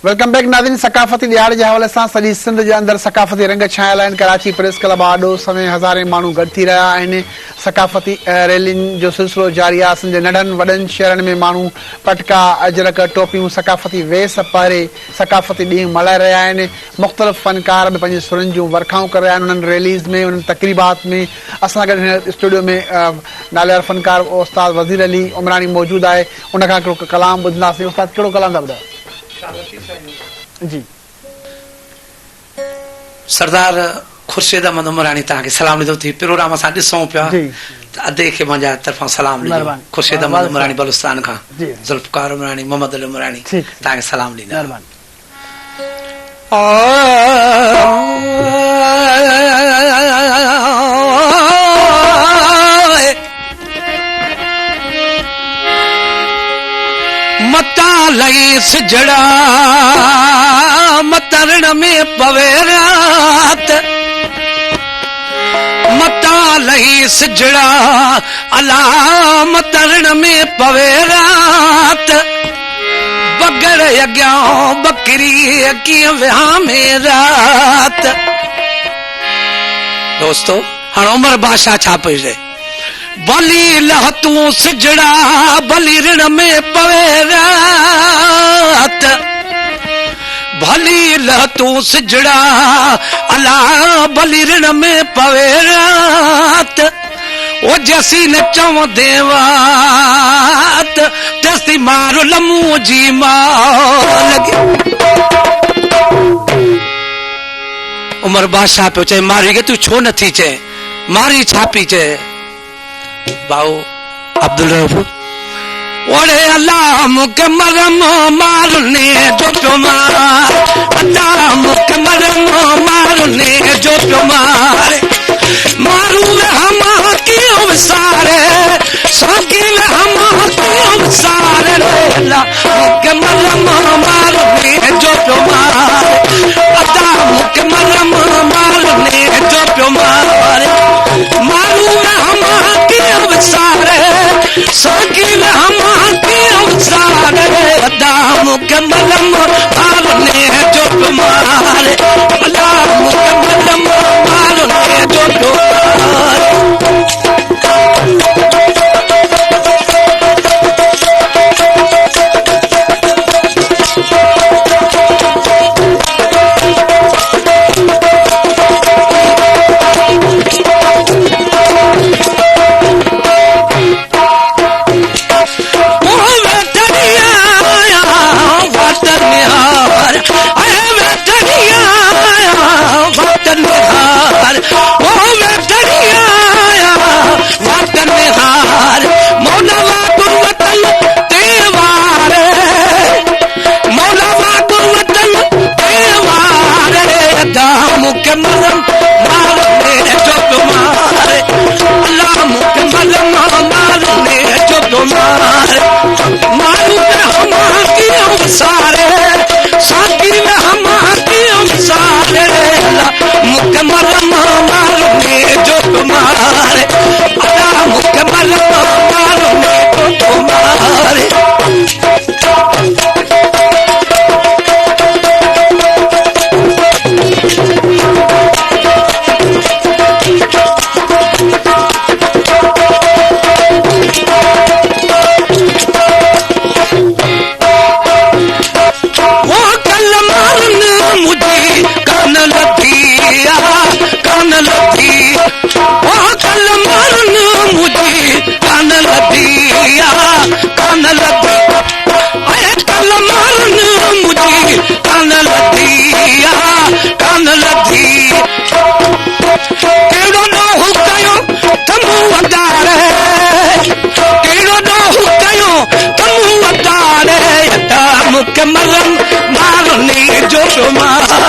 Welcome back नाज़रीन। सकाफ़ती ॾियार जे हवाले सां सॼी सिंध जे अंदरि सकाफ़ती रंग छायल आहिनि। कराची प्रेस क्लब आॾो समय हज़ारे माण्हू गॾु थी रहिया आहिनि। सकाफ़ती रैलियुनि जो सिलसिलो जारी आहे। सिंध जे नंढनि वॾनि शहरनि में माण्हू पटका, अजरक, टोपियूं, सकाफ़ती वेस पारे सकाफ़ती ॾींहुं मल्हाए रहिया आहिनि। मुख़्तलिफ़ फ़नकार बि पंहिंजी सुरनि जूं वर्खाऊं करे रहिया आहिनि। उन्हनि रैलीज़ में, उन्हनि तक़रीबात में असां गॾु हिन स्टूडियो में नालेवार फ़नकार उस्ताद वज़ीर अली उमरानी मौजूदु आहे। उनखां हिकिड़ो कलाम ॿुधंदासीं। उस्ताद कहिड़ो कलाम था ॿुधायो? जी सरदार खुर्शीद अहमद उमरानी तव्हांखे सलाम ॾिनो थी। प्रोग्राम असां ॾिसूं पिया अदे खे मुंहिंजा तरफ़ां सलाम ॾिजो। खुर्शीद अहमद उमरानी बलुस्तान खां, ज़ुल्फ़कार उमरानी, मोहम्मद अली उमरानी तव्हांखे सलाम ॾींदा। मता लई सिजड़ा मतरण में पवे रात, मता लई सिजड़ा अला मतरण में पवे रात, बगर अॻियां बकरी कीअं विहा में रात। दोस्तो हाणे उमर बादशाह छा पई चए? बली लहतूं सिजड़ा भली ऋण में पवे रात, भली लहतूं सिजड़ा अला भली ऋण में पवे रात। ओ जैसी न चव देवात तेसी मारो लमू जी मां लगी। उमर बादशाह पियो चए मारी के तू छो नथी चए? मारी छापी चए? बाऊ अब्दुल रऊफ ओड़े अल्लाह मुके मरम मारने जो पियो मार, अल्लाह मुके मरम मारने जो पियो मार, मारू हम क्यों विसारे साकी हम क्यों विसारे, अल्लाह मुके मरम मारने जो पियो मार, अल्लाह मुके मरम मारने जो पियो मार, मारू हम क्यों विसारे साकी हम क्यों विसारे, अल्लाह मुके मरम मारने जो पियो मार, अल्लाह मुके मरम मारने जो पियो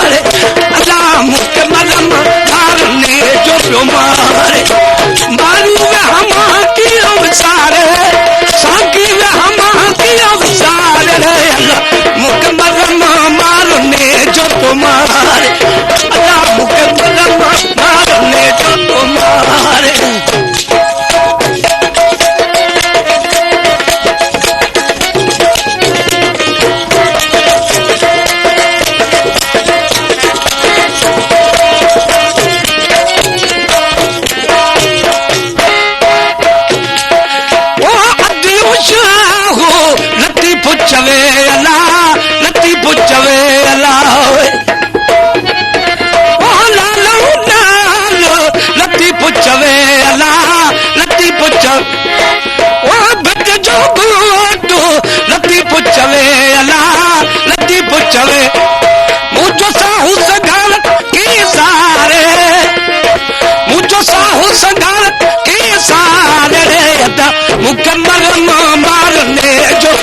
मार।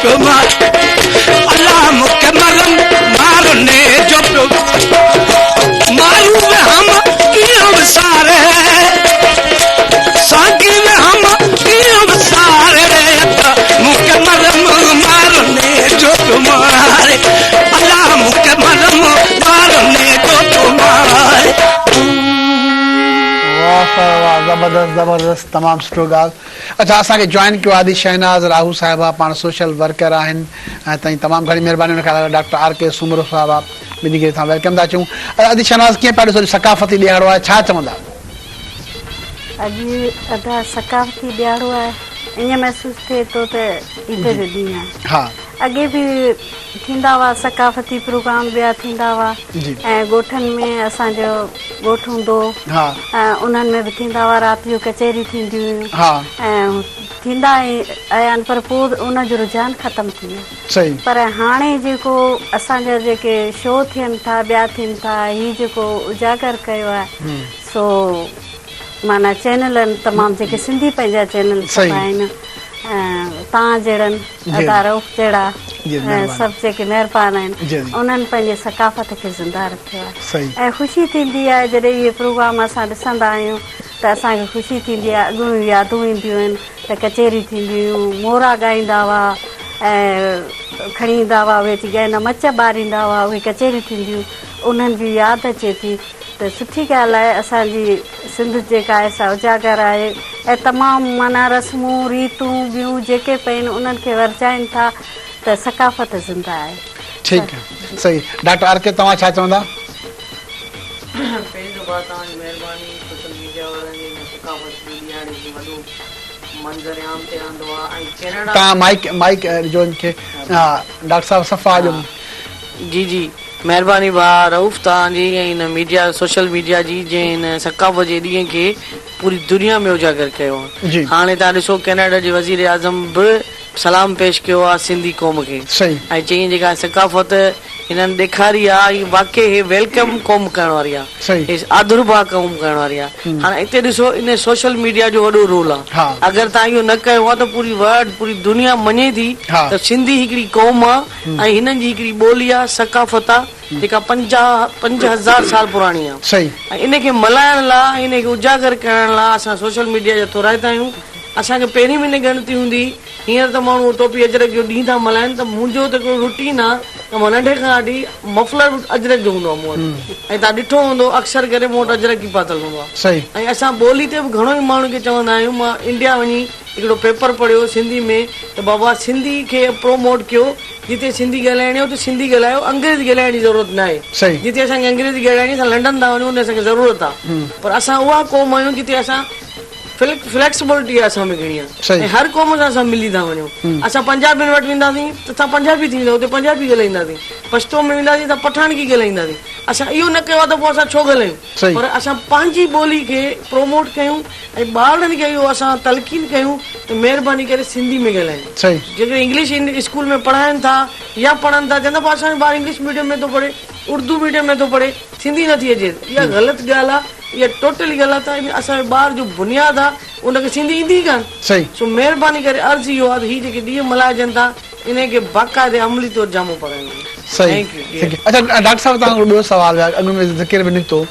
पियो मार अल्लाह मुके मरम मारने जो पियो मारू में हम कीअं सारे सागी में हम कीअं सारे मुके मरम मारने जो पियो मारे अल्लाह मुके मरम मारने जो पियो मारे जबरदस्त जबरदस्त तमाम सुठो ॻाल्हि अच्छा असांखे जॉइन कयो आदि शहनाज़ राहू साहिबा पाण सोशल वर्कर आहिनि ऐं तव्हां तमामु घणी महिरबानी हुन खां डॉक्टर आर के सुमरो साहिबा ॿिन्ही खे तव्हां वेलकम था चऊं आदि शहनाज़ कीअं पिया ॾिसो सकाफ़ती ॾियारो आहे छा चवंदा अॼु अदा सकाफ़ती ॾियारो आहे ईअं महसूसु थिए थो त ईद जो ॾींहुं आहे हा अॻे बि थींदा हुआ सकाफ़ती प्रोग्राम ॿिया थींदा हुआ जी ऐं ॻोठनि में असांजो ॻोठ हूंदो हा ऐं उन्हनि में बि थींदा हुआ राति जो कचहरी थींदियूं हुयूं हा ऐं थींदा आया आहिनि पर पोइ उनजो रुझान ख़तमु थी वियो सही पर हाणे जेको असांजा जेके शो थियनि था ॿिया थियनि था हीउ जेको उजागर कयो आहे सो माना चैनल आहिनि तमामु जेके सिंधी पंहिंजा चैनल आहिनि तव्हां जहिड़नि अदा रऊफ़ जहिड़ा सभु जेके महिरबान आहिनि उन्हनि पंहिंजे सकाफ़त खे ज़िंदा रखियो आहे ऐं ख़ुशी थींदी आहे जॾहिं इहे प्रोग्राम असां ॾिसंदा आहियूं त असांखे ख़ुशी थींदी आहे अॻूं यादूं ईंदियूं आहिनि त कचहरी थींदियूं हुयूं मोरा ॻाईंदा हुआ ऐं खणी ईंदा हुआ उहे थी ॻाईंदा मच ॿारींदा हुआ उहे कचहरी थींदियूं उन्हनि जी यादि अचे थी त सुठी ॻाल्हि आहे असांजी सिंध जेका आहे सा उजागर आहे ऐं तमामु माना रस्मूं रीतूं ॿियूं जेके पियूं आहिनि उन्हनि खे वरजाइनि था त सकाफ़त ज़िंदा आहे ठीकु आहे सही डॉक्टर आर के तव्हां छा चवंदा पहिरीं त तव्हांजी महिरबानी सोशल मीडिया वारनि जी सकाफ़त ॾियारे जी वॾो मंज़र आम ते आंदो आहे ऐं कैनेडा तव्हां माइक जो इनखे डॉक्टर साहिबु सफ़ा जो जी जी महिरबानी भाउ रऊफ़ तव्हांजी ऐं हिन मीडिया सोशल मीडिया जी जंहिं हिन सकाफ़त जे ॾींहं खे पूरी दुनिया में उजागर कयो आहे हाणे तव्हां ॾिसो कैनेडा जे वज़ीर आज़म बि सलाम पेश कयो आहे सिंधी क़ौम खे ऐं चई जेका सकाफ़त हिननि ॾेखारी आहे हीअ वाक़ई हे वेलकम क़ौम करण वारी आहे आदुरबा क़ौम करण वारी आहे हाणे हिते ॾिसो इन सोशल मीडिया जो वॾो रोल आहे अगरि तव्हां इहो न कयो आहे त पूरी वर्ल्ड पूरी दुनिया मञे थी त सिंधी हिकिड़ी क़ौम आहे ऐं हिननि जी हिकिड़ी ॿोली आहे सकाफ़त आहे जेका 5000 साल पुराणी आहे ऐं इनखे मल्हाइण लाइ इनखे उजागर करण लाइ असां सोशल मीडिया जा थोराइता आहियूं असांखे पहिरीं महीने ॻणती हूंदी हींअर त माण्हू टोपी अजरक जो ॾींहुं था मल्हाइनि त मुंहिंजो त हिकिड़ो रुटीन आहे त मां नंढे खां वठी मफलर अजरक जो हूंदो आहे मूं वटि ऐं तव्हां ॾिठो हूंदो अक्सर करे मूं वटि अजरक ई पातल हूंदो आहे ऐं असां ॿोली ते बि घणो ई माण्हू खे चवंदा आहियूं मां इंडिया वञी हिकिड़ो पेपर पढ़ियो सिंधी में त बाबा सिंधी खे प्रोमोट कयो जिते सिंधी ॻाल्हाइणी हो त सिंधी ॻाल्हायो अंग्रेज़ी ॻाल्हाइण जी ज़रूरत न आहे जिते असांखे अंग्रेज़ी ॻाल्हाइणी असां लंडन था वञूं असांखे ज़रूरत आहे पर असां उहा क़ौम आहियूं जिते असां फ्लेक्सिबिलिटी आहे असां में घणी आहे ऐं हर क़ौम सां असां मिली था वञूं असां पंजाबियुनि वटि वेंदासीं त असां पंजाबी थींदा हुते पंजाबी ॻाल्हाईंदासीं पछतो में वेंदासीं त पठानकी ॻाल्हाईंदासीं असां इहो न कयो आहे त पोइ असां छो ॻाल्हायूं पर असां पंहिंजी ॿोली खे प्रोमोट कयूं ऐं ॿारनि खे इहो असां तलक़ीन कयूं त महिरबानी करे सिंधी में ॻाल्हायूं जेके इंग्लिश स्कूल में पढ़ाइनि था या पढ़नि था चवंदा पोइ असांजो ॿार इंग्लिश मीडियम में थो पढ़े उर्दू मीडियम में थो पढ़े सिंधी नथी अचे इहा ग़लति ॻाल्हि आहे इहा टोटली ग़लति आहे असांजे ॿार जो बुनियादु आहे उनखे सिंधी ईंदी ई कान सो महिरबानी करे अर्ज़ु इहो आहे त हीअ जेके ॾींहं मल्हाइजनि था इनखे बाक़ाइदे अमली तौर जामो पढ़ाइणो अच्छा डॉक्टर साहिबु तव्हां ॿियो सवाल आहे अॻु में ज़िक्र बि निकितो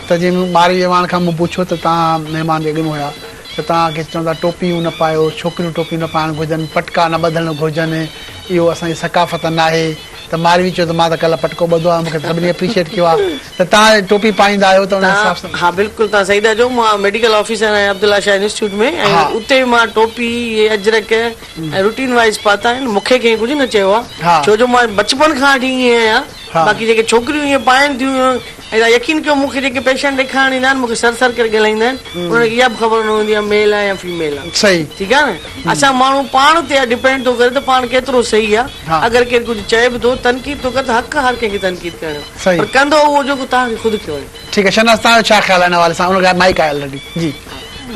त जीअं मारी व्यवहार खां मूं पुछियो त तव्हां महिमान जे अॻु में हुया त तव्हांखे चवंदा टोपियूं न पायो छोकिरियूं टोपियूं न पाइणु घुरिजनि पटका न ॿधणु घुरिजनि इहो असांजी सकाफ़त न आहे त मारवी चयो त मां त कल्ह पटको ॿधो आहे मूंखे सभिनी एप्रिशिएट कयो आहे त तव्हां टोपी पाईंदा आहियो त उन हिसाब सां हा बिल्कुलु तव्हां सही था चओ मां मेडिकल ऑफिसर आहियां अब्दुल्ला शाह इंस्टीट्यूट में ऐं उते मां टोपी अजरक ऐं रूटीन वाइज़ पाता आहिनि मूंखे कंहिं कुझु न चयो आहे छो जो मां बचपन खां वठी ईअं आहियां बाक़ी जेके छोकिरियूं ईअं पाइनि थियूं ऐं यकीन कयो मूंखे जेके पेशेंट ॾेखारण ईंदा आहिनि मूंखे सर करे ॻाल्हाईंदा आहिनि उन्हनि खे इहा बि ख़बर न हूंदी आहे मेल आहे या फीमेल आहे सही ठीकु आहे न असां माण्हू पाण ते डिपेंड थो करे त पाण केतिरो सही आहे अगरि केरु कुझु चए बि थो तनक़ीद थो करे त हक़ हर कंहिंखे तनक़ीद करणु पर कंदो उहो जेको तव्हांखे ख़ुदि कयो ठीकु आहे शहनाज़ तव्हांजो छा ख़्यालु आहे हिन हवाले सां उन खां माइक आयल जी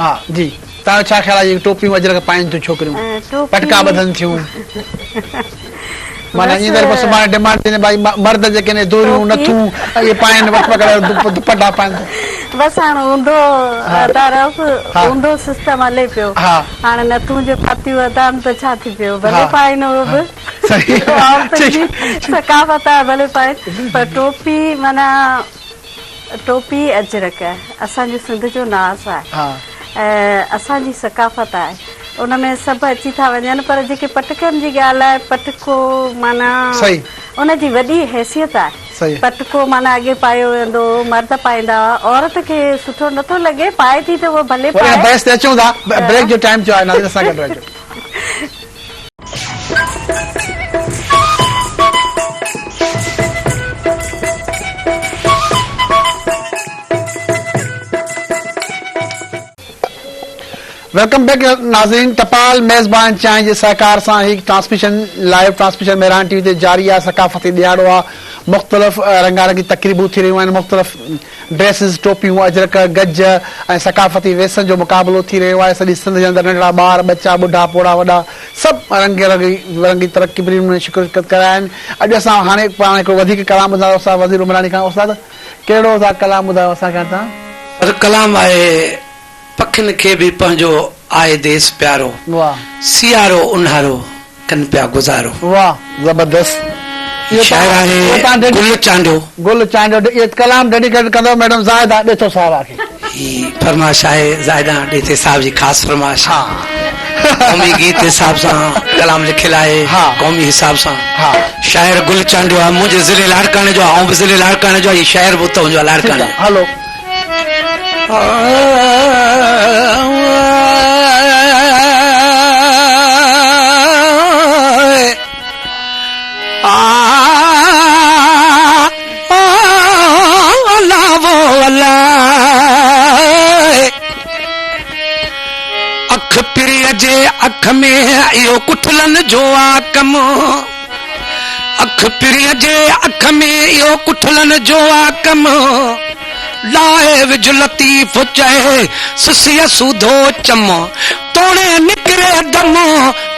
हा जी तव्हांजो छा ख़्यालु आहे टोपियूं अजरक पाइनि थियूं छोकिरियूं पटका ॿधनि थियूं माना ईअं त पोइ सुभाणे डिमांड थींदी भाई मर्द जेके आहिनि दोरियूं नथूं इहे पाइनि वठ पकड़ दुपटा पाइनि बसि हाणे ऊंधो सिस्टम हले पियो हाणे नथूं जे पातियूं अदान त छा थी पियो भले पाइनि उहो बि सही औरतुनि जी सकाफ़त आहे भले पाए पर टोपी माना टोपी अजरक असांजो सिंध जो नाज़ आहे ऐं असांजी सकाफ़त आहे उनमें सभु अची था वञनि पर जेके पटकनि जी ॻाल्हि आहे पटको माना उनजी वॾी हैसियत आहे पटको माना अॻे पायो वेंदो मर्द पाईंदा औरत खे सुठो नथो लॻे पाए थी त उहो भले पाए बस ते अचूं था ब्रेक जो टाइम थियो आहे नाज़रीन सां गॾु रहिजो वेलकम बैक नाज़रीन टपाल मेज़बान चांहि जे सहकार सां ही transmission live transmission Mehran TV ते जारी आहे सकाफ़ती ॾियारो आहे मुख़्तलिफ़ रंगारंगी तक़रीबूं थी रहियूं आहिनि मुख़्तलिफ़ ड्रेसिस टोपियूं अजरक गज ऐं सकाफ़ती वेसनि जो मुक़ाबिलो थी रहियो आहे सॼी सिंध जे अंदरि नंढड़ा ॿार बच्चा ॿुढा पोड़ा वॾा सभु रंगी तरक़ीबुनि में शिरकत कया आहिनि अॼु असां हाणे पाण हिकिड़ो वधीक कलाम ॿुधायो वज़ीर उमरानी खां उस्ताद कहिड़ो था कलाम ॿुधायो असांखे तव्हां कलाम आहे पखियुनि खे बि पंहिंजो आहे देश प्यारो सियारो उन्हारो कनि पिया गुज़ारो वाह ज़बरदस्त शायर आहे गुल चांडियो ये कलाम डेडिकेट कंदो मैडम ज़ाहिदा ॾिठो साहबा खे ही फरमाइश आहे ज़ाहिदा ॾिठे साहब जी ख़ासि फरमाइश क़ौमी गीत हिसाब सां कलाम लिखियलु आहे क़ौमी हिसाब सां शायर गुल चांडियो आहे मुंहिंजे ज़िले लाड़काणे जो आहे ऐं बि ज़िले लाड़काणे जो आहे शायर बि उतो जो लाड़काणे हलो अख पिरीअ जे अख में इहो कुठलनि जो आहे कम अख पिरीअ जे अख में इहो कुठलनि जो आहे कम लाए विझ लतीफ़ चए सुसिया सूधो चम तोड़े निकिरे दम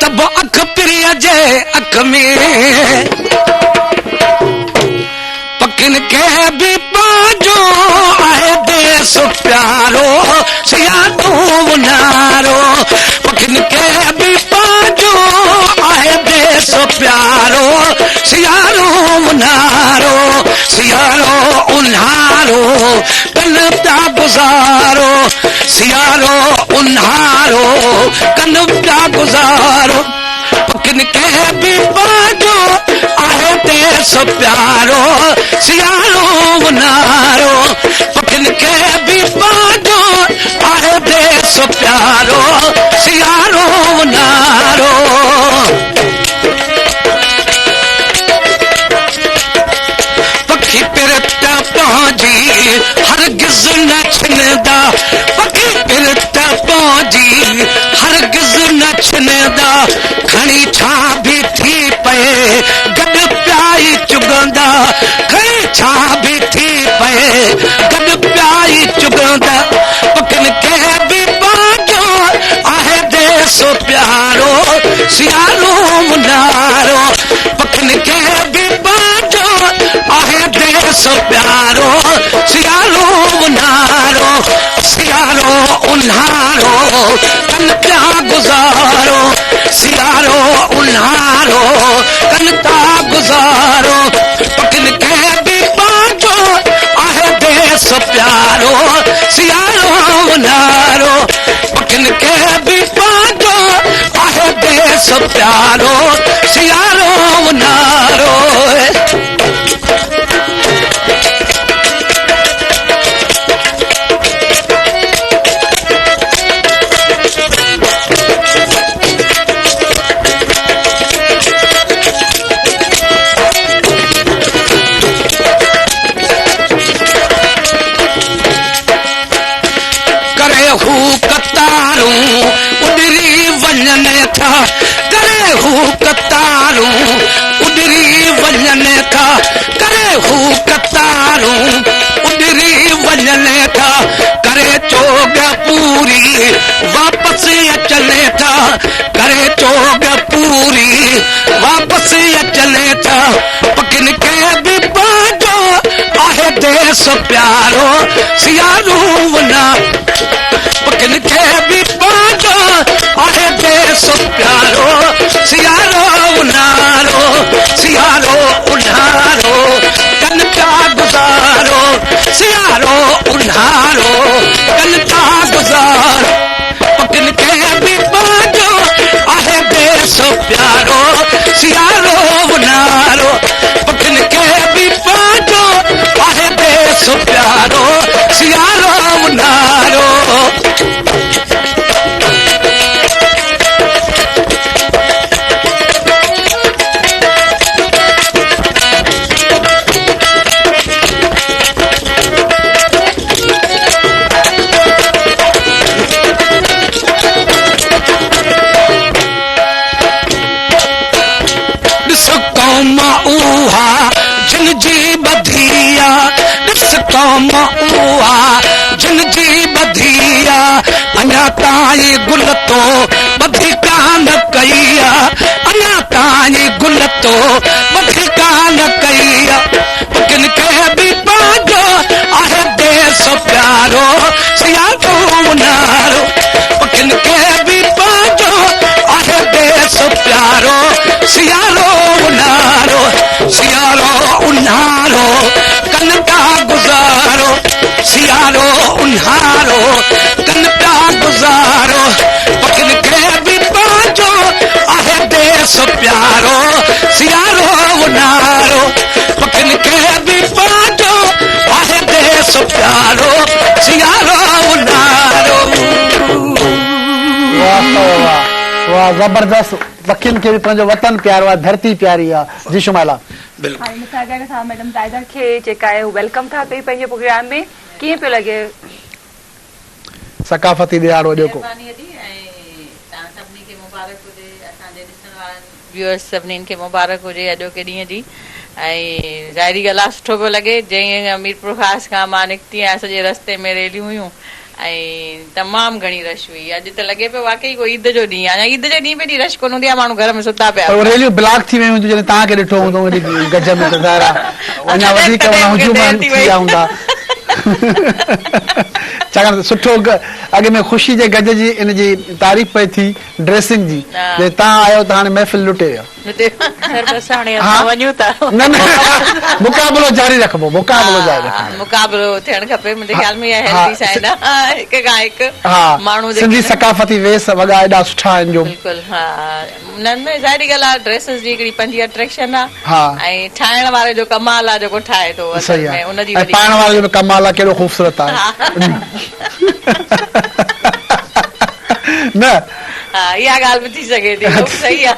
तब अख पिरीअ जे अख में पखियुनि खे बि पंहिंजो आहे देश प्यारो सियारो उन्हारो पखियुनि खे बि पंहिंजो आहे देश प्यारो सियारो उन्हारो सियारो उन्हारो कन पिया गुज़ारो सियारो उन्हारो कन पिया गुज़ारो पखियुनि खे बि पंहिंजो आहे देश प्यारो सियारो उन्हारो पखियुनि खे बि पंहिंजो आहे देश प्यारो सियारो उन्हारो पखी पिरत पंहिंजी हरगिज़ न छिनंदा पखी पिरत पंहिंजी हरगिज़ न छिनंदा खणी छा बि थी पए गॾु प्याई चुगंदा खणी छा बि थी पए गॾु प्याई चुगंदा पखियुनि खे बि पंहिंजो आहे देश प्यारो सियारो उन्हारो पखियुनि खे बि पंहिंजो आहे देश प्यारो सियारो उन्हारो सियारो उन्हारो कन पिया गुज़ारो सियारो उन्हारो कन था गुज़ारो पखियुनि खे बि पंहिंजो आहे देश प्यारो सियारो उन्हारो पखियुनि खे बि पंहिंजो आहे देश प्यारो सियारो उन्हारो करे हू कतारूं उडरी वञनि था करे हू कतारूं उडरी वञनि था करे चोग पूरी वापसि अचनि था करे चोग पूरी वापसि अचनि था पखियुनि खे बि पंहिंजो आहे देश प्यारो सियारो उन्हारो पखियुनि खे बि पंहिंजो आहे देश प्यारो सियारो उन्हारो तो बधी कान कई अञा ताईं गुल तो बधी कान कई किन के बि पंहिंजो आहे देश प्यारो सियारो उन्हारो किन के बि पंहिंजो आहे देश प्यारो सियारो उन्हारो कन पिया गुज़ारो सियारो उन्हारो कन पिया गुज़ारो किन के बि पंहिंजो आहे देश प्यारो सियारो उन्हारो किन के बि पंहिंजो आहे देश प्यारो सियारो उन्हारो। वाह जबरदस्त। पखियुनि खे बि पंहिंजो वतन प्यारो आहे, धरती प्यारी आहे। जी शुमाइला। हाणे मूंखां अॻियां खां मैडम ज़ाहिदा खे जेका आहे हू वेलकम था कई पंहिंजे प्रोग्राम में, कीअं पियो लॻे? सकाफ़ती ॾियारो अॼोको व्यूअर्स सभिनीनि खे मुबारक हुजे अॼोके ॾींहं जी। ऐं ज़ाहिरी ॻाल्हि आहे सुठो पियो लॻे। जीअं मीरपुर ख़ासि खां मां निकिती आहियां, सॼे रस्ते में रेलियूं हुयूं ऐं तमामु घणी रश हुई। अॼु त लॻे पियो वाकई कोई ईद जो ॾींहुं आहे। ईद जे ॾींहुं बि रश कोन हूंदी आहे, माण्हू घर में सुता पिया। रेलियूं ब्लॉक थी वियूं जॾहिं तव्हांखे ॾिठो हूंदो गज में त ज़ाहिर अञा वधीक हुजूम थी विया हूंदा। छाकाणि त सुठो अॻ में ख़ुशी जे गज जी इन जी तारीफ़ पई थी ड्रेसिंग जी, तव्हां आयो त हाणे महफ़िल लुटे वियो। न न मुक़ाबिलो जारी रखबो, मुक़ाबिलो थियणु खपे। मुंहिंजे ख्याल में हिक खां हिकु माण्हू सिंधी सकाफ़ती वेस वॻा एॾा सुठा आहिनि जो बिल्कुलु। हा उन्हनि में ज़ाहिरी ॻाल्हि आहे ड्रेसिस जी हिकिड़ी पंहिंजी अट्रैक्शन आहे ऐं ठाहिण वारे जो कमाल आहे जेको ठाहे थो। सही आहे, पाइण वारे जो कमाल आहे, कहिड़ो ख़ूबसूरत आहे न। हा इहा ॻाल्हि बि थी सघे थी, सही आहे।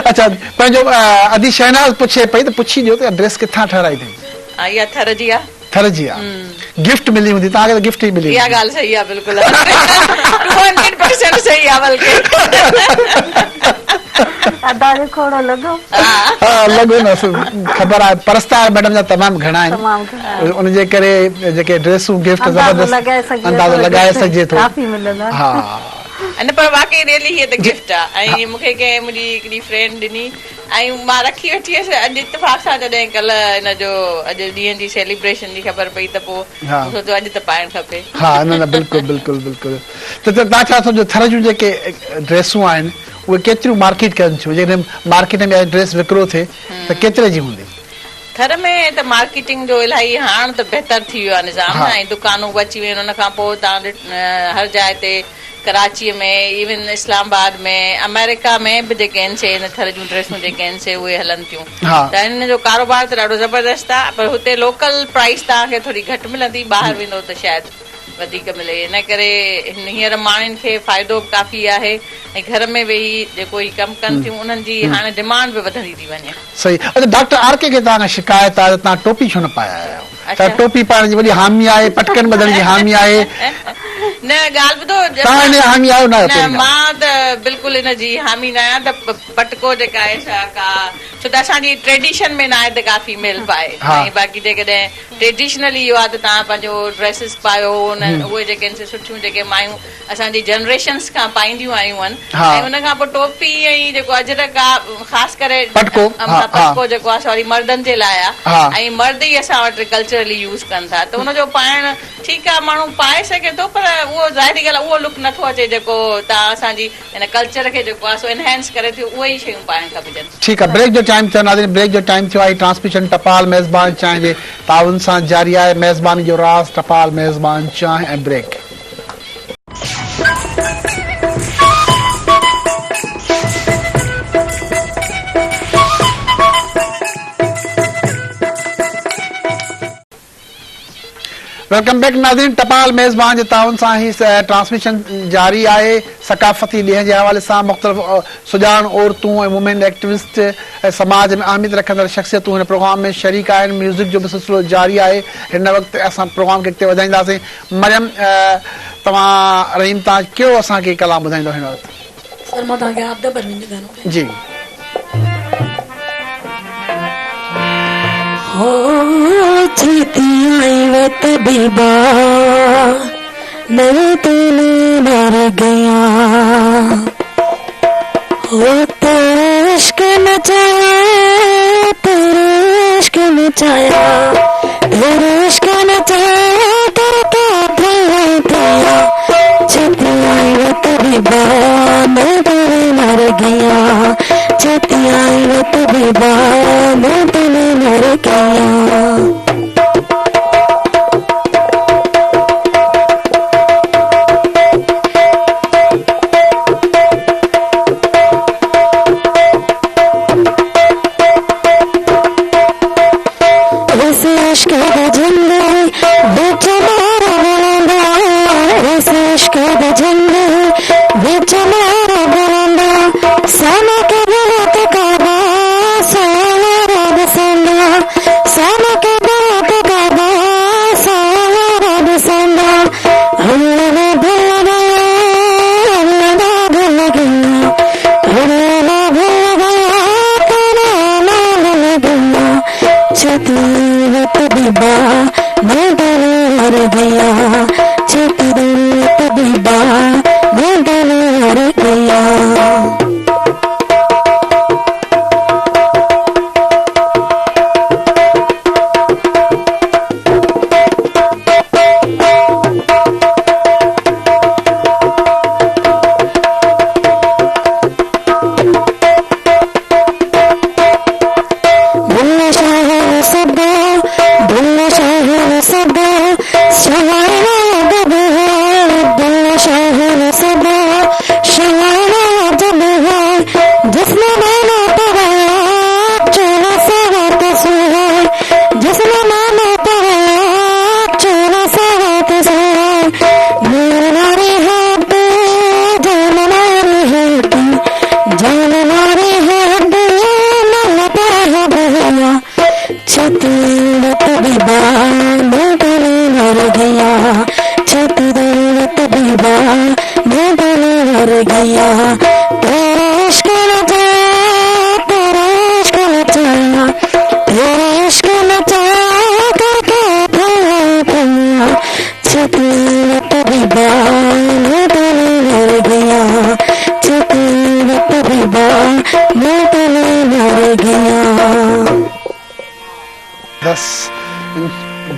अच्छा पंहिंजो अदी शहनाज पुछे पई त पुछी ॾियो त ड्रेस किथां ठहिराई अथई? इहा थर जी आहे। थर जी आहे, गिफ्ट मिली हूंदी तव्हांखे? त गिफ्ट ई मिली। इहा ॻाल्हि सही आहे, बिल्कुलु 200% सही आहे बल्कि। लॻो न, ख़बर आहे परस्तार मैडम जा तमामु घणा आहिनि, उनजे करे जेके ड्रेसूं गिफ्ट ज़बरदस्त अंदाज़ो लॻाए सघिजे थो। हा न पर वाकई रियली हीअ त गिफ्ट आहे। ऐं मूंखे कंहिं मुंहिंजी हिकिड़ी फ्रेंड ॾिनी ऐं मां रखी वठी हुयसि। अॼु इत्तेफ़ाक़ सां जॾहिं कल्ह हिन जो अॼु ॾींहं जी सेलिब्रेशन जी ख़बर पई त पोइ सोचियो अॼु त पाइणु खपे। हा न न बिल्कुलु बिल्कुलु बिल्कुलु। त तव्हां छा सम्झो थर जूं जेके ड्रेसूं आहिनि उहे केतिरियूं मार्केट कनि थियूं? जॾहिं मार्केट में ड्रेस विकिरो थिए त केतिरे जी हूंदी? थर में त मार्केटिंग जो इलाही हाणे त बहितर थी वियो आहे निज़ाम न, ऐं दुकानूं बि अची वियूं आहिनि। उन खां पोइ तव्हां हर जाइ ते कराची में, इवन इस्लामाबाद में, अमेरिका में बि जेके आहिनि से हिन थर जूं ड्रेसूं जेके आहिनि से उहे हलनि थियूं। त हिन जो कारोबार त ॾाढो ज़बरदस्त आहे, पर हुते लोकल प्राइस तव्हांखे थोरी घटि मिलंदी, ॿाहिरि वेंदो त शायदि वधीक मिले। इन करे हींअर माण्हुनि खे फ़ाइदो बि काफ़ी आहे ऐं घर में वेही जेको ही कमु कनि थियूं उन्हनि जी हाणे डिमांड बि वधंदी थी वञे। सही। अच्छा डॉक्टर आर के खे तव्हां शिकायत आहे त तव्हां टोपी छो न पाया आहियो? टोपी पाइण जी वॾी हामी आहे, पटकन बदलण जी हामी आहे। न ॻाल्हि ॿुधो, मां त बिल्कुलु हिन जी हामी न आहियां त पटको जेका आहे छा का छो त असांजी ट्रेडिशन में न आहे त काफ़ी मेल पाए। ऐं बाक़ी जेकॾहिं ट्रेडिशनली इहो आहे त तव्हां पंहिंजो ड्रेसिस पायो, उहे जेके आहिनि सुठियूं जेके मायूं असांजी जनरेशन्स खां पाईंदियूं आयूं आहिनि। ऐं उन खां पोइ टोपी ऐं जेको अजरक आहे ख़ासि करे पटको जेको आहे सॉरी मर्दनि जे लाइ आहे, ऐं मर्द ई असां वटि कल्चरली यूज़ कनि था। त उनजो पाइण ठीकु आहे, माण्हू पाए सघे थो, पर उहो ज़ाहिरी ॻाल्हि आहे उहो लुक नथो अचे जेको तव्हां असांजी हिन कल्चर खे जेको आहे सो एनहेंस करे थी। उहे ई शयूं पाइणु खपजनि। ठीकु आहे, ब्रेक जो टाइम थियो नाज़रीन, ब्रेक जो टाइम थियो आहे। ट्रांसमिशन टपाल मेज़बान चांहि जे ताउन सां जारी आहे। मेज़बानी जो राज़ टपाल मेज़बान चांहि ऐं ब्रेक। वेलकम बैक नाज़रीन, टपाल मेज़बान जे ताउन सां ही ट्रांसमिशन जारी आहे। सकाफ़ती ॾींहं जे हवाले सां मुख़्तलिफ़ सुजान औरतूं ऐं वुमेन एक्टिविस्ट ऐं समाज में अहमियत रखंदड़ शख़्सियतूं हिन प्रोग्राम में शरीक आहिनि। म्यूज़िक जो बि सिलसिलो जारी आहे। हिन वक़्तु असां प्रोग्राम खे अॻिते वधाईंदासीं। मरियम तव्हां रहीम तव्हां कहिड़ो असांखे कलाम ॿुधाईंदो हिन वक़्तु? सर मां तव्हांखे आबदा परवीन जो गानो जी। हो जीती आई वे तबीबा मेरे दिल मर गया। ओ तेरे इश्क नचाया, तेरे इश्क नचाया, तेरे इश्क नचाया, तेरे क्या भैया छेती आई वो तभी बा मैं तेरे मर गया, छेती आई वो तभी बा मैं तेरे मर गया।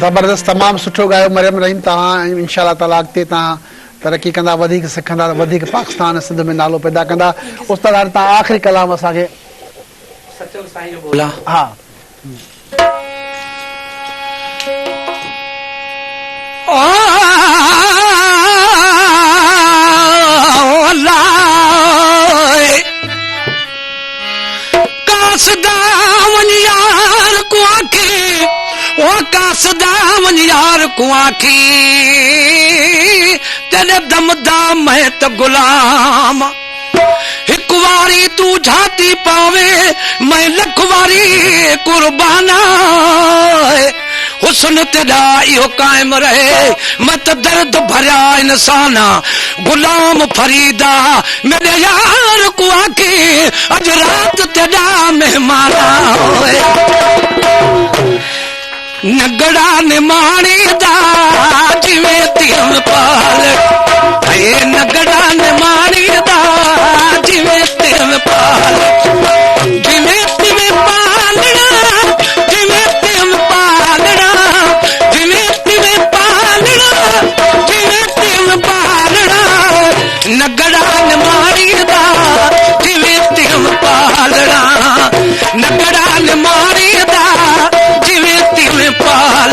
ज़बरदस्त तमामु सुठो ॻायो मरियम रहीम। तव्हां इंशाअल्लाह ताला अॻिते तव्हां तरक़ी कंदा, वधीक सिखंदा, वधीक पाकिस्तान सिंध में नालो पैदा कंदा। उस्ताद हाणे तव्हां आख़िरी कलाम असांखे सचो साईं जो बोला। हा यार को आखी तेरे दमदा मैं तो गुलाम, एक वारी तू झाती पावे मैं लखवारी कुर्बाना, हुस्न तेरा इहो कायम रहे मैं तो दर्द भरिया इंसाना, गुलाम फरीदा मेरे यार को आखी अज रात तेरा मेहमाना। नगड़ा ने माणी दा जिवें तिम पाल, नगड़ा ने माणी दा जिवें तिम पाल, जिवें तिम पालना, जिवें तिम पालना, जिवें तिम पालना, जिवें तिम पालना, नगड़ा ने माणी दा जिवें तिम पालना, नगड़ा ने माणी दा पाल,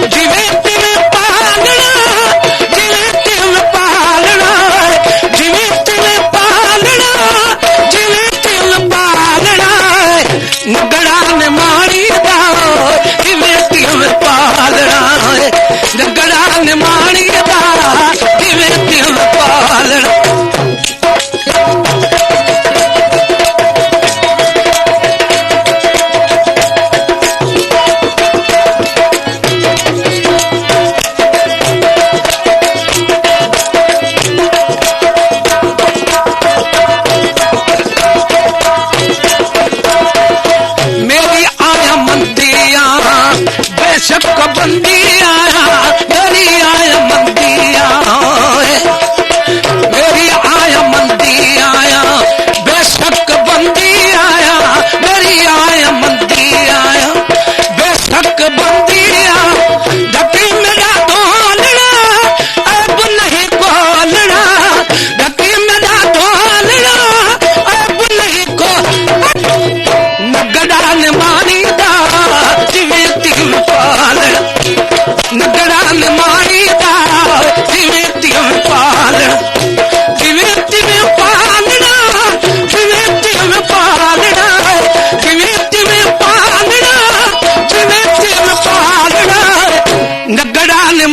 जिवें तिम पालना, जिवें तिम पालना, जिवें तिम पालना, जिवें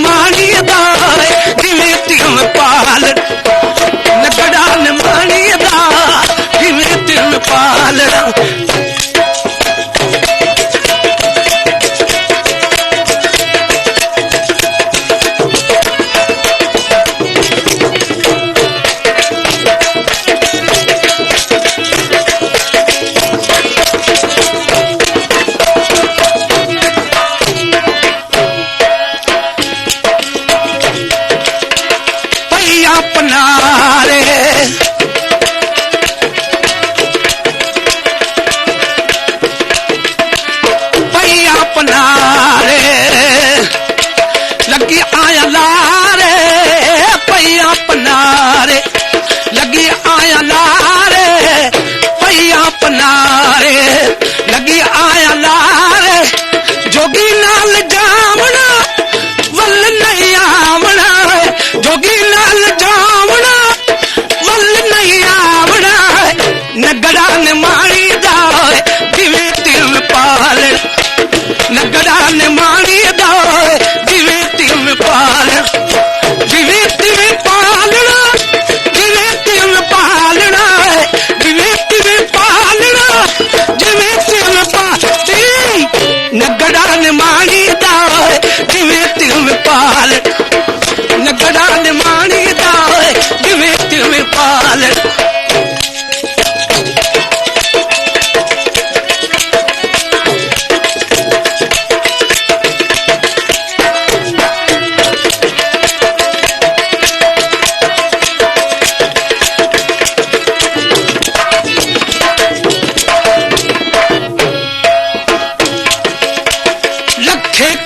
निमाणीदा जिवें तिम पालण नगड़ा निमाणीदा जिवें तिम पालण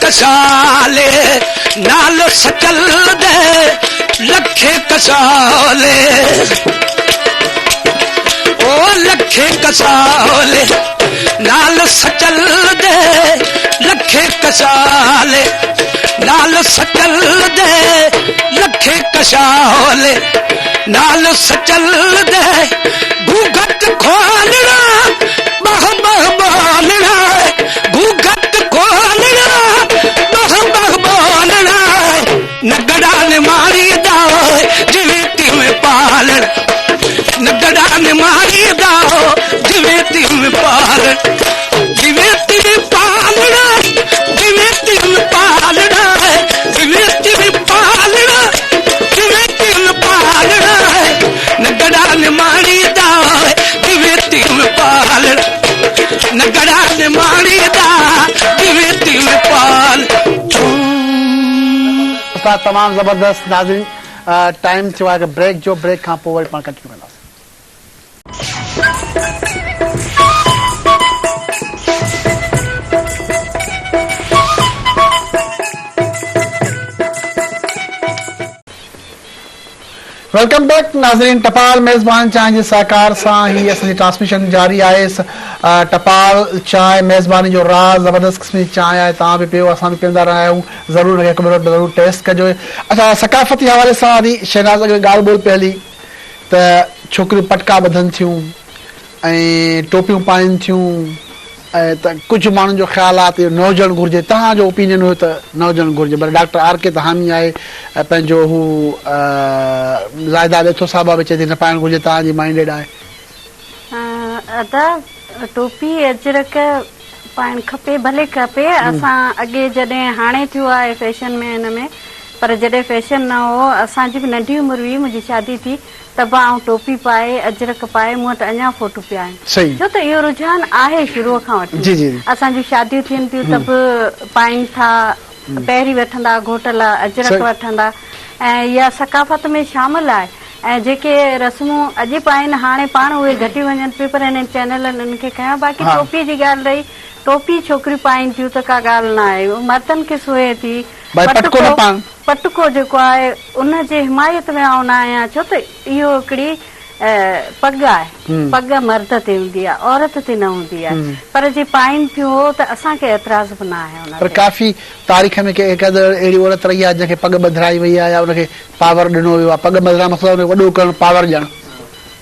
कसाले नालो सचल दे लखे कसाले ओ लखे कसाले नालो सचल दे लखे कसाले नालो सचल दे लखे कसाले नालो सचल दे घूघट खोलना बह बह बोलना घूघट खोलना नगड़ा ने मारी दाओ जिवें तिवें पालण नगड़ा ने मारी दाओ जिवें तिवें पालण जिवें तिवें पालना जिवें तिवें पालना जिवें तिवें पालना जिवें तिवें पालना नगड़ा ने मारी दाओ जिवें तिवें पालण नगड़ा ने मारी दाओ जिवें तिवें पालण तमाम जबरदस्त नाज़रीन टाइम थियो आहे ब्रेक जो ब्रेक खां पोइ वरी पाण कंटिन्यू कंदासीं वेलकम बैक नाज़रीन टपाल मेज़बान चांहि जे सहकार सां ही असांजी ट्रांसमिशन जारी आहे टपाल चांहि मेज़बानी जो राज़ ज़बरदस्त क़िस्म जी चांहि आहे तव्हां बि पियो असां बि पीअंदा रहिया आहियूं ज़रूरु हिकु भेरो ज़रूरु टेस्ट कजो अच्छा सकाफ़ती हवाले सां वरी शहनाज़ खे ॻाल्हि ॿोल पई हली त छोकिरियूं पटका ॿधनि थियूं ऐं टोपियूं पाइनि थियूं ऐं त कुझु माण्हुनि जो ख़्यालु आहे त इहो न हुजणु घुरिजे तव्हांजो ओपिनियन हुयो त न हुजणु घुरिजे पर डॉक्टर आर के तहामी आहे पंहिंजो हू ज़ाइदा बेथो साहिबा बि चए थी न पाइणु घुरिजे तव्हांजी माइंडेड आहे अदा टोपी अजरक पाइणु खपे भले खपे असां अॻे जॾहिं हाणे थियो आहे फैशन में हिन में पर जॾहिं फैशन न हो असांजी बि नंढी उमिरि हुई मुंहिंजी शादी थी तब आउं टोपी पाए अजरक पाए मूं वटि अञा फोटो पिया आहिनि छो त इहो रुझान आहे शुरूअ खां वठी असांजी शादियूं थियनि थियूं त बि पाइनि था पहिरीं वठंदा घोट लाइ अजरक वठंदा ऐं इहा सकाफ़त में शामिल आहे ऐं जेके रस्मूं अॼु पाइनि हाणे पाण उहे घटी वञनि पियूं पर हिननि चैनलनि हिननि खे कया बाक़ी टोपी जी ॻाल्हि रही टोपी छोकिरियूं पाइनि थियूं त का ॻाल्हि न आहे मर्दनि खे सोए थी पटको जेको आहे उनजे हिमायत में आउं न आहियां छो त इहो हिकिड़ी पग आहे पग मर्द ते हूंदी आहे औरत ते न हूंदी आहे पर जे पाइनि थियूं त असांखे एतिराज़ बि न आहे पर काफ़ी तारीख़ में अहिड़ी औरत रही आहे जंहिंखे पग ॿधाई वई आहे या उनखे पावर ॾिनो वियो आहे पग ॿधण मतिलबु वॾो करणु पावर ॾियणु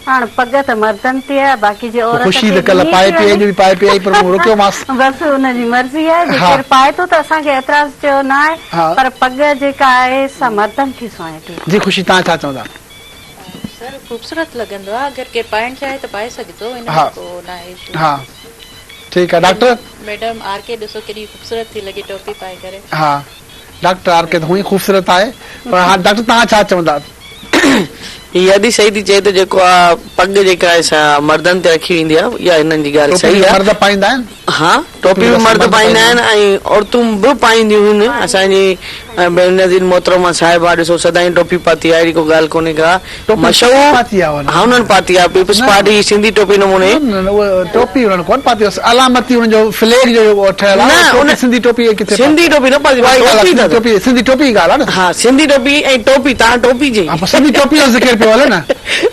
हाणे पग त मर्दनि ते आहे, बाक़ी जे औरत ख़ुशी त कल्ह पाए पीआई जो बि पाए पीआई पर मूं रोकियो मांसि। बसि हुनजी मर्ज़ी आहे, जेकर पाए थो त असांखे एतिराज़ जो न आहे, पर पग जेका आहे सा मर्दनि खे सुहाए थी। जी ख़ुशी तव्हां छा चवंदा? सर ख़ूबसूरत लॻंदो आहे, अगरि के पाइण चाहे त पाए सघंदो, इन में को न आहे इशू। हा ठीकु आहे। डॉक्टर मैडम आर के ॾिसो केॾी ख़ूबसूरत थी लॻे टोपी पाए करे। हा डॉक्टर आर के त हुई ख़ूबसूरत आहे, पर हा डॉक्टर तव्हां छा चवंदा? इहा बि सही थी चए त जेको आहे पग जेका आहे सा मर्दनि ते रखी वेंदी आहे, इहा हिननि जी ॻाल्हि सही आहे। मर्द पाईंदा आहिनि? हा टोपी बि मर्द पाईंदा आहिनि ऐं औरतूं बि पाईंदियूं आहिनि। असांजी बेनज़ीर मोहतरमा साहिबा ॾिसो सदाई टोपी पाती आहे, अहिड़ी को ॻाल्हि कोन्हे का। मशहूर हा उन्हनि पाती आहे, पीपल्स पार्टी सिंधी टोपी नमूने टोपी उन्हनि कोन पाती, अलामती उनजो फ्लैग जो ठहियल आहे। सिंधी टोपी किथे? सिंधी टोपी न पाती, सिंधी टोपी जी ॻाल्हि आहे न। हा सिंधी टोपी ऐं टोपी तव्हां टोपी जी सिंधी टोपी जो ज़िक्र पियो हले न,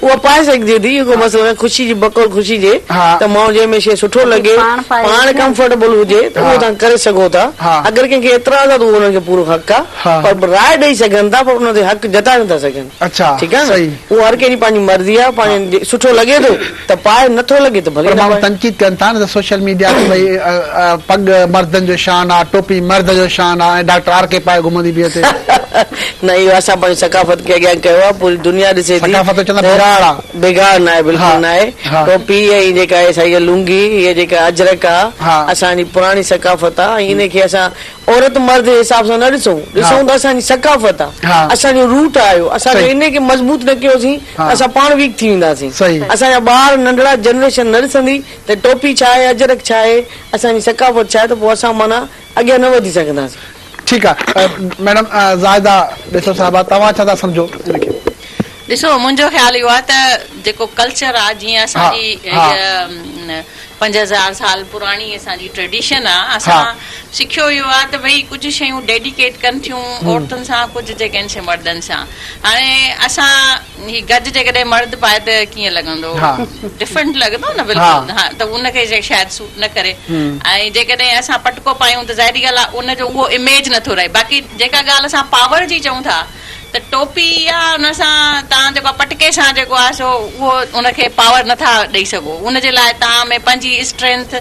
उहा पाए सघिजे थी। को मसइलो ख़ुशी जी बकौल ख़ुशी जे त माण्हू जंहिंमें शइ सुठो लॻे, पाण कंफर्टेबल हुजे त उहो तव्हां करे सघो था। अगरि कंहिंखे एतिराज़ आहे त उहो हुनखे पूरो हक़ आहे, पर राय ॾेई सघनि था, पर हुन ते हक़ जताए नथा सघनि। अच्छा ठीकु आहे न, उहो हर कंहिंजी पंहिंजी मर्ज़ी आहे, पंहिंजे सुठो लॻे थो त पाए, नथो लॻे त भले। माण्हू तनक़ीद कनि था न त सोशल मीडिया ते भई पग मर्दनि जो शान आहे, टोपी मर्द जो शान आहे, ऐं डॉक्टर आर के पाए घुमंदी बि अचे। न इहो असां पंहिंजी सकाफ़त खे अॻियां कयो आहे, पूरी दुनिया ॾिसे थी। बेगार न आहे, बिल्कुलु न आहे। टोपी ऐं जेका आहे साईं लुंगी, इहा जेका अजरक आहे, असांजी पुराणी सकाफ़त आहे, ऐं इनखे असां औरत मर्द जे हिसाब सां न ॾिसूं त असांजी सकाफ़त आहे, असांजो रूट आयो। असांखे इनखे मज़बूत न कयोसीं असां पाण वीक थी वेंदासीं। असांजा ॿार नंढड़ा जनरेशन न ॾिसंदी त टोपी छा आहे, अजरक छा आहे, असांजी सकाफ़त छा आहे, त पोइ असां माना अॻियां न वधी सघंदासीं। ठीकु आहे मैडम ज़ाहिदा ॾिसो साहिबा तव्हां छा था सम्झो? ॾिसो मुंहिंजो ख़्यालु इहो आहे त जेको कल्चर आहे, जीअं असांजी 5000 साल पुराणी असांजी ट्रेडिशन आहे, असां सिखियो इहो आहे त भई कुझु शयूं डेडिकेट कनि थियूं औरतुनि सां, कुझु जेके आहिनि से मर्दनि सां। हाणे असां ही गज जेकॾहिं मर्द पाए त कीअं लॻंदो, डिफरेंट लॻंदो न बिल्कुलु। हा त उनखे शायदि सूट न करे, ऐं जेकॾहिं असां पटको पायूं त ज़ाहिरी ॻाल्हि आहे उनजो उहो इमेज नथो रहे। बाक़ी जेका ॻाल्हि असां पावर जी चऊं था त टोपी आहे, उन सां तव्हां जेको पटके सां जेको आहे सो उहो उनखे पावर नथा ॾेई सघो। उनजे लाइ तव्हां में पंहिंजी स्ट्रेंथ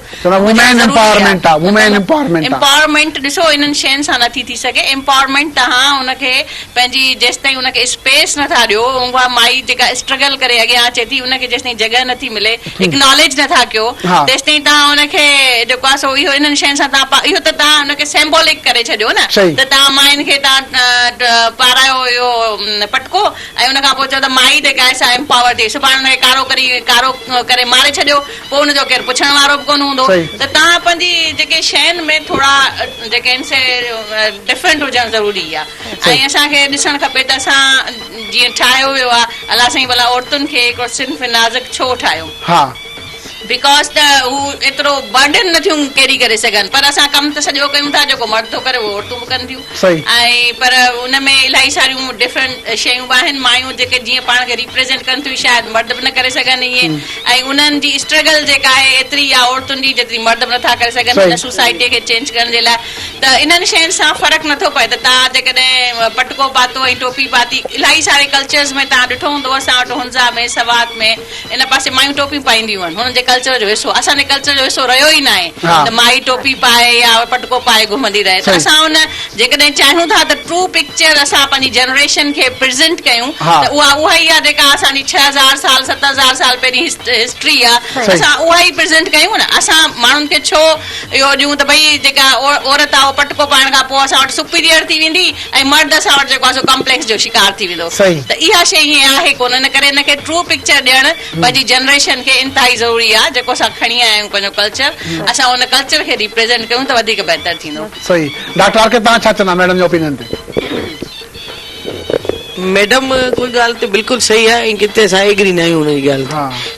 एम्पावरमेंट ॾिसो इन्हनि शयुनि सां नथी थी सघे। एम्पावरमेंट तव्हां उनखे पंहिंजी जेसिताईं उनखे स्पेस नथा ॾियो, उहा माई जेका स्ट्रगल करे अॻियां अचे थी उनखे जेसिताईं जॻह नथी मिले, एक्नॉलेज नथा कयो, तेसिताईं तव्हां उनखे जेको आहे सो इहो इन्हनि शयुनि सां तव्हां इहो त तव्हां उनखे सिंबॉलिक करे छॾियो न, त तव्हां मायुनि खे तव्हां पारायो पटको ऐं उनखां पोइ चओ त माई जेका आहे सा एम्पावर थिए, सुभाणे हुनखे कारो करे मारे छॾियो, पोइ हुनजो केरु पुछण वारो बि कोन हूंदो। त तव्हां पंहिंजी जेके शयुनि में थोरा जेके आहिनि से डिफरेंट हुजणु ज़रूरी आहे। ऐं असांखे ॾिसणु खपे त असां जीअं ठाहियो वियो आहे, अलाह साईं भला औरतुनि खे हिकिड़ो सिंफ नाज़ुक छो ठाहियो, बिकॉज त हू एतिरो बर्डन नथियूं कैरी करे सघनि, पर असां कमु त सॼो कयूं था जेको मर्द थो करे उहो औरतूं बि कनि थियूं। ऐं पर उन में इलाही सारियूं डिफरेंट शयूं आहिनि, मायूं जेके जीअं पाण खे रिप्रेज़ेंट कनि थियूं शायदि मर्द बि न करे सघनि ईअं, ऐं उन्हनि जी स्ट्रगल जेका आहे एतिरी आहे औरतुनि जी जेतिरी मर्द बि नथा करे सघनि हिन सोसाइटीअ खे चेंज करण जे लाइ। त इन्हनि शयुनि सां फ़र्क़ु नथो पए त तव्हां जेकॾहिं पटको पातो ऐं टोपी पाती, इलाही सारे कल्चर्स में तव्हां ॾिठो हूंदो असां वटि हुंज़ा में सवात में इन पासे मायूं टोपी पाईंदियूं आहिनि, हुननि जे कल्चर जो हिसो। असांजे कल्चर जो हिसो रहियो ई न आहे त माई टोपी पाए या पटको पाए घुमंदी रहे। त असां हुन जेकॾहिं चाहियूं था त ट्रू पिक्चर असां पंहिंजी जनरेशन खे प्रेज़ेंट कयूं त उहा ई आहे जेका असांजी 6000 साल 7000 साल पहिरीं हिस्ट्री आहे, असां उहा ई प्रेज़ेंट कयूं न। असां माण्हुनि खे छो इहो ॾियूं त भई जेका औरत आहे पटको पाइण खां पोइ असां वटि सुपीरियर थी वेंदी ऐं मर्द असां वटि जेको आहे कॉम्प्लेक्स जो शिकार थी वेंदो। त इहा शइ हीअं आहे कोन, इन करे हिनखे ट्रू पिक्चर ॾियणु पंहिंजी जनरेशन खे इंतिहाई ज़रूरी आहे। जेको असां खणी आया आहियूं पंहिंजो कल्चर, असां हुन कल्चर खे रिप्रेज़ेंट कयूं त वधीक बहितर थींदो। सही। डॉक्टर आर के तव्हां छा चवंदा मैडम जो ओपिनियन ते? मैडम कोई ॻाल्हि त बिल्कुलु सही आहे ऐं किथे असां एग्री न आहियूं हुनजी ॻाल्हि,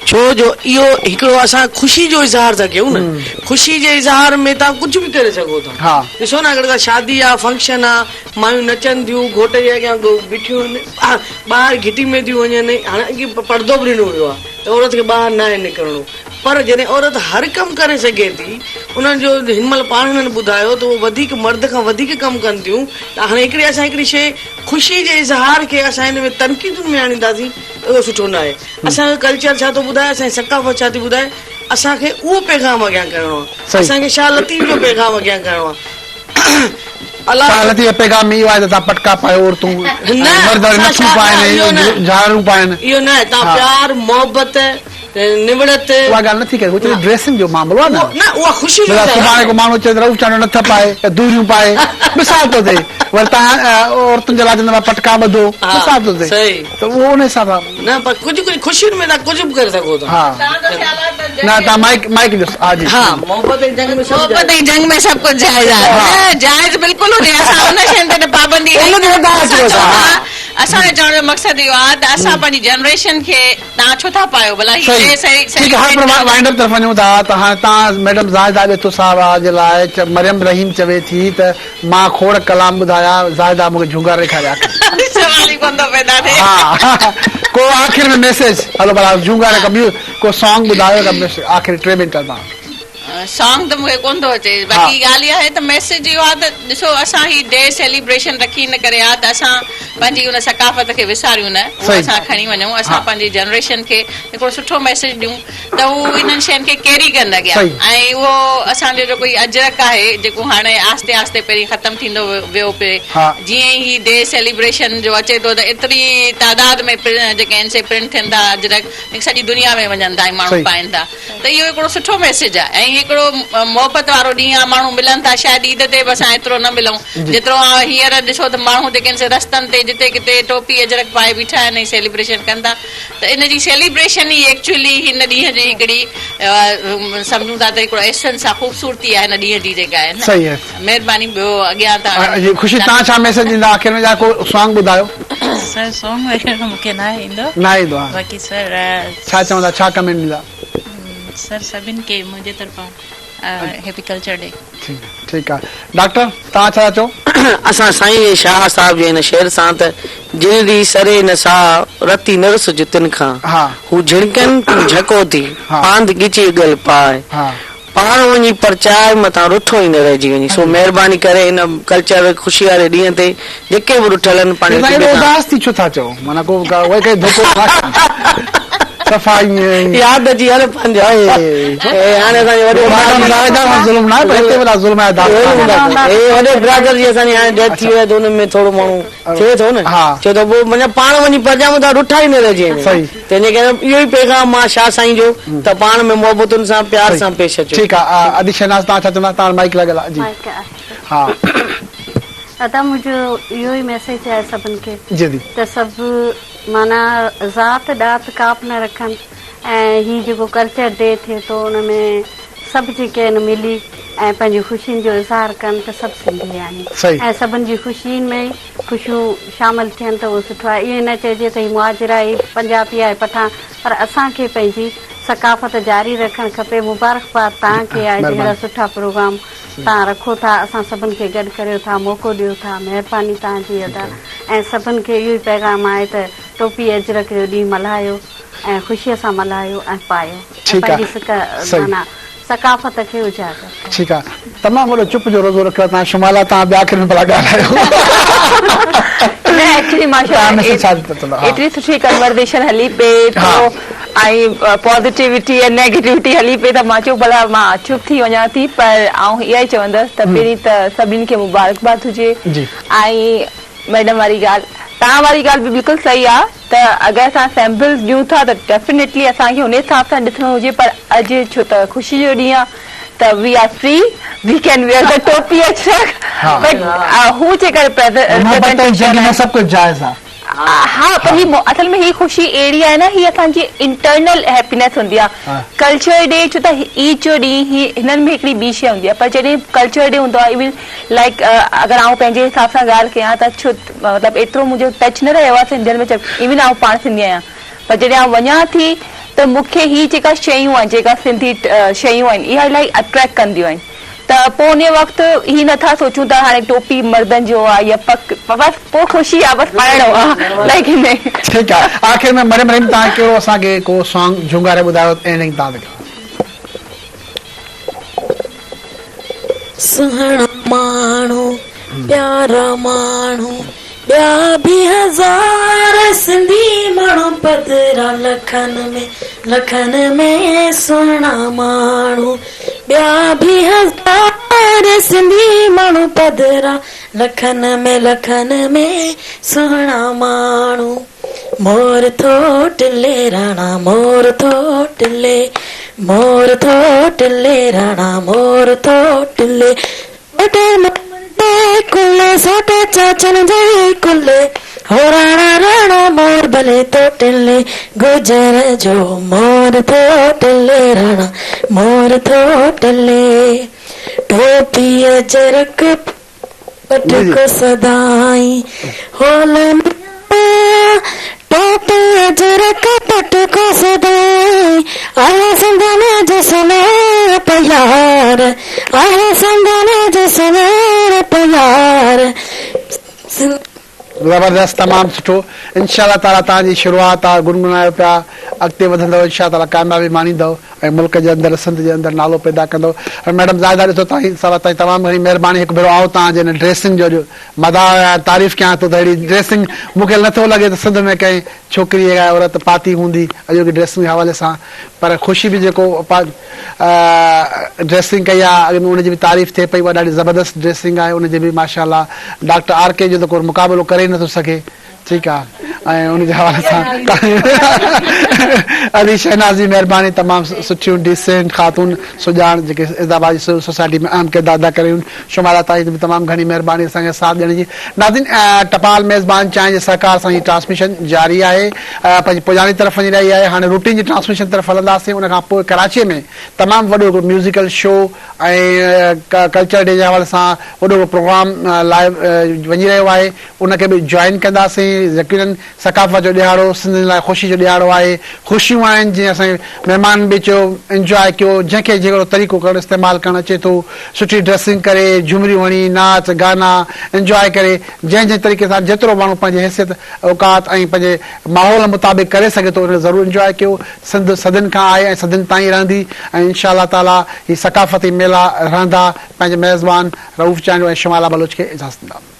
छो जो इहो हिकिड़ो असां ख़ुशी जो इज़हार था कयूं न, ख़ुशी जे इज़हार में तव्हां कुझु बि करे सघो था। ॾिसो न अगरि शादी आहे, फंक्शन आहे, मायूं नचनि थियूं, घोट जे अॻियां बीठियूं आहिनि, ॿाहिरि घिटी में थियूं वञनि, हाणे पर्दो बि ॾिनो वियो आहे त औरत खे ॿाहिरि न आहे निकिरणो। पर जॾहिं औरत हर कमु करे सघे थी, उन्हनि जो हिन महिल पाण हिननि ॿुधायो त उहो वधीक मर्द खां वधीक कमु कनि थियूं, त हाणे असां हिकिड़ी शइ ख़ुशी जे इज़हार खे असां हिन में तनक़ीदुनि में आणींदासीं त उहो सुठो न आहे। असांजो कल्चर छा थो ॿुधाए, असांजी सकाफ़त छा थी ॿुधाए, असांखे उहो पैगाम अॻियां करिणो आहे, असांखे शाह लतीफ़ जो पैगाम अॻियां करिणो आहे। शाह लतीफ़ पैगाम इहो आहे त तव्हां पटका पायो, औरतूं नथूं पाइनि, झाड़ू पाइनि, इहो न आहे। तव्हां प्यार मोहबत निवड़त उहा ॻाल्हि नथी करे, उहो ड्रेसिंग जो मामलो आहे न, उहा ख़ुशी सुभाणे को माण्हू चए रऊफ़ चांडो नथा पाए या दूरियूं पाए, मिसाल तो थिए, वरी तव्हां औरतुनि जे लाइ चवंदा पटका ॿधो, मिसाल तो थिए, त उहो उन हिसाब सां न, पर कुझु कुझु ख़ुशियुनि में तव्हां कुझु बि करे सघो था। हा न, तव्हां माइक ॾिसो। हा जी, हाँ, मोहब्बत जी जंग में सब कुछ जायज़ आहे, जायज़ बिल्कुलु हुजे। असां उन शयुनि ते पाबंदी असांजे चवण जो मक़सदु इहो आहे त असां पंहिंजी जनरेशन खे तव्हां छो था पायो भला, ठीकु आहे। हाणे वाइंड अप तरफ़ वञूं था, त हाणे तव्हां मैडम ज़ाहिदा बेतो साहब जे लाइ मरियम रहीम चवे थी त मां खोड़ कलाम ॿुधाया, ज़ाहिदा मूंखे झुंगा ॾेखारिया। को आख़िर में मैसेज, हलो भला झुंगा ॿियो को सॉन्ग ॿुधायो, आख़िर 3 मिंट मां सॉन्ग त मूंखे कोन थो अचे। बाक़ी ॻाल्हि इहा आहे त मैसेज इहो आहे त ॾिसो, असां ही डे सेलिब्रेशन रखी न करे आहे त असां पंहिंजी उन सकाफ़त खे विसारियूं न, उहो असां खणी वञूं, असां पंहिंजी जनरेशन खे हिकिड़ो सुठो मैसेज ॾियूं त हू इन्हनि शयुनि खे कैरी कनि अॻियां। ऐं उहो असांजो जेको अजरक आहे जेको हाणे आस्ते आस्ते पहिरीं ख़तमु थींदो वियो पिए, जीअं ई डे सेलिब्रेशन जो अचे थो त एतिरी तादाद में जेके आहिनि से प्रिंट थियनि था अजरक, सॼी दुनिया में वञनि था ऐं माण्हू पाइनि था, त इहो हिकिड़ो सुठो मैसेज आहे। ऐं हिकिड़ो मोहबत वारो ॾींहुं आहे, माण्हू मिलनि था, शायदि ईद ते बि असां एतिरो न मिलूं जेतिरो हींअर ॾिसो त माण्हू जेके आहिनि रस्तनि ते जिते किथे टोपी अजरक पाए बीठा आहिनि ऐं सेलिब्रेशन कनि था, त इन जी सेलिब्रेशन ई एक्चुअली हिन ॾींहं जी हिकिड़ी सम्झूं था त हिकिड़ो एसेंस आहे, ख़ूबसूरती आहे हिन ॾींहं जी जेका आहे। महिरबानी, ॿियो अॻियां तव्हां ख़ुशी तव्हां छा मैसेज ॾींदा आख़िर में? को सॉन्ग ॿुधायो। सर सॉन्ग वग़ैरह मूंखे न ईंदो, बाक़ी सर छा चवंदा, छा कमेंट ॾींदा? सर सभिनि खे मुंहिंजे तरफ़ां हैप्पी कल्चर डे। ठीकु आहे। डॉक्टर तव्हां छा चओ? असां साईं शाह साहब जे हिन शेर सां त जिन दी सरे न सा रती नरस जुतिन खां, हू झिड़कनि तूं झको थी पांद गिची गल पाए, पाण वञी परचाए मथां रुठो ई न रहिजी वञे। सो महिरबानी करे हिन कल्चर ख़ुशी वारे ॾींहं ते जेके बि रुठल आहिनि पंहिंजे उदास थी छो था चओ, माना को सफ़ाई याद अची हर पंहिंजो हाणे वॾे ब्रादर जी असांजी हाणे डेथ थी वई आहे त हुन में थोरो माण्हू थिए थो न, छो त पोइ माना पाण वञी पजामो था रुठा ई न रहिजी वञे। तंहिंजे करे इहो ई पैगाम मां शाह साईं जो त पाण में मोहबतुनि सां प्यार सां पेश अचो। ठीकु आहे। अदी शहनाज़ तव्हां छा चवंदा? तव्हां माइक लॻियल आहे जी। हा अदा मुंहिंजो इहो ई मैसेज आहे सभिनि खे जी त सभु माना ज़ात ॾात काप न रखनि, ऐं हीउ जेको कल्चर डे थिए थो उन में सभु जेके आहिनि मिली ऐं पंहिंजी ख़ुशियुनि जो इज़हार कनि त सभु सिंधी आहिनि, ऐं सभिनि जी ख़ुशियुनि में ख़ुशियूं शामिलु थियनि त उहो सुठो आहे। ईअं न चइजे त हीउ मुहाजिर आहे, पंजाबी आहे, पठान, पर असांखे पंहिंजी सकाफ़त जारी रखणु खपे। मुबारकबाद तव्हांखे आहे जहिड़ा सुठा प्रोग्राम तव्हां रखो था, असां सभिनि खे गॾु करियो था, मौक़ो ॾियो था, महिरबानी तव्हांजी अदा। ऐं सभिनि खे इहो ई पैगाम आहे त टोपी अजरक जो ॾींहुं मल्हायो ऐं ख़ुशीअ सां मल्हायो ऐं पायो, पंहिंजी माना सकाफ़त खे उजागर। ठीकु आहे। तमामु वॾो चुप जो रोज़ो रखियो तव्हां शुमाला, तव्हां ॿिया आख़िर में भला ॻाल्हायो। एतिरी सुठी कन्वर्सेशन हली पई ऐं पॉज़िटिविटी ऐं नेगेटिविटी हली पई त मां चयो भला मां चुप थी वञा थी, पर आउं इहा ई चवंदसि त पहिरीं त सभिनीनि खे मुबारकबाद हुजे। ऐं मैडम वारी ॻाल्हि, तव्हां वारी ॻाल्हि बि बिल्कुलु सही आहे त अगरि असां सैम्पल्स ॾियूं था त डेफिनेटली असांखे हुन हिसाब सां ॾिसणो हुजे, पर अॼु छो त ख़ुशी जो ॾींहुं आहे त we are free, we can wear the टोपी अजरक, बट हू जेकर सभु कुझु जायज़ आहे। हाँ, पर ही असल में ही खुशी अहिड़ी आहे न, ही असांजी इंटरनल हैप्पीनेस हूंदी आहे। कल्चर डे छो त ईद जो ॾींहुं हिननि में हिकिड़ी ॿी शइ हूंदी आहे, पर जॾहिं कल्चर डे हूंदो आहे इवन लाइक अगरि आउं पंहिंजे हिसाब सां ॻाल्हि कयां त छो मतिलबु एतिरो मुंहिंजो टच न रहियो आहे सिंधियुनि में, इवन आउं पाण सिंधी आहियां, पर जॾहिं आउं वञा थी त मूंखे ही जेका शयूं आहिनि, जेका सिंधी शयूं आहिनि, इहा इलाही अट्रैक्ट कंदियूं आहिनि। त पोइ उन वक़्तु ही नथा सोचूं त हाणे टोपी मर्दनि जो आहे या बसि पोइ ख़ुशी आहे बसि पाइणो आहे, लेकिन ठीकु आहे। आख़िर में मरियम रहीम तव्हां कहिड़ो असांखे को सॉन्ग झुंगारे ॿुधायो? एंडिंग तव्हां सुहिणा माण्हू प्यारा माण्हू ॿिया बि हज़ार सिंधी माण्हू पधरा लखनि में सुहिणा माण्हू ॿिया बि हज़ार सिंधी माण्हू पधरा लखनि में सुहिणा माण्हू मोर थो टिले राणा मोर थो टिले राणा मोर थो टिले कुले सोटे चाचन जे कुले हो राणा मोर भले तो टिले गुजर जो मोर थो टिले राणा मोर थो टिले टोपी अजरक पटक सदाई होलन टोपी अजरक पटक सदाई आया संगने जसने प्यार आया संगने जसने प्यार ज़बरदस्त तमामु सुठो इंशाअल्लाह ताला तव्हांजी शुरूआत आहे गुनगुनायो पिया अॻिते वधंदव इंशाअल्लाह ताला कामयाबी माणींदव ऐं मुल्क जे अंदरि सिंध जे अंदरि नालो पैदा कंदव ऐं मैडम ज़ाहिदा ॾिठो ताईं तमामु घणी महिरबानी हिकु भेरो आओ तव्हांजे हिन ड्रेसिंग जो मदाह तारीफ़ कयां थो त अहिड़ी ड्रेसिंग मूंखे नथो लॻे त सिंध में कंहिं छोकिरी या औरत पाती हूंदी अॼोकी ड्रेसिंग जे हवाले सां पर ख़ुशी बि जेको ड्रेसिंग कई आहे उनजी बि तारीफ़ थिए पई उहा ॾाढी ज़बरदस्त ड्रेसिंग आहे उनजी बि माशाअल्लाह डॉक्टर आर के जो त को मुक़ाबिलो करे नथो सघे ठीकु आहे ऐं उनजे हवाले सां अली शहनाज़ जी महिरबानी तमामु सुठियूं डिसेंट ख़ातून सुञाण जेके इज़ाबादी सिविल सोसाइटी में अहम किरदारु अदा करियूं शुमाला ताईं बि तमामु घणी महिरबानी असांखे साथ ॾियण जी नाज़रीन टपाल मेज़बान चांहि जे सहकार सां हीअ ट्रांसमिशन जारी आहे पंहिंजी पुॼाणी तरफ़ वञी रही आहे हाणे रूटीन जी ट्रांसमिशन तरफ़ हलंदासीं उन खां पोइ कराची में तमामु वॾो म्यूज़िकल शो ऐं कल्चर डे जे हवाले सां वॾो प्रोग्राम लाइव वञी रहियो आहे उनखे बि जॉइन कंदासीं यकीनन सकाफ़त जो ॾियारो सिंधियुनि लाइ ख़ुशी जो ॾियारो आहे ख़ुशियूं आहिनि जीअं असांजे महिमान बि चयो इंजॉय कयो जंहिंखे जहिड़ो तरीक़ो करणु इस्तेमालु करणु अचे थो सुठी ड्रेसिंग करे झुमरियूं हणी नाच गाना इंजॉय करे जंहिं तरीक़े सां जेतिरो माण्हू पंहिंजी हैसियत औकात ऐं पंहिंजे माहौल मुताबिक़ करे सघे थो उन ज़रूरु इंजॉय कयो सिंध सदियुनि खां आहे ऐं सदियुनि ताईं रहंदी ऐं इंशाअल्लाह ताला हीअ सकाफ़ती मेला रहंदा पंहिंजे मेज़बान रऊफ़ चांहि ऐं शुमाला बलोच खे इजाज़त ॾींदा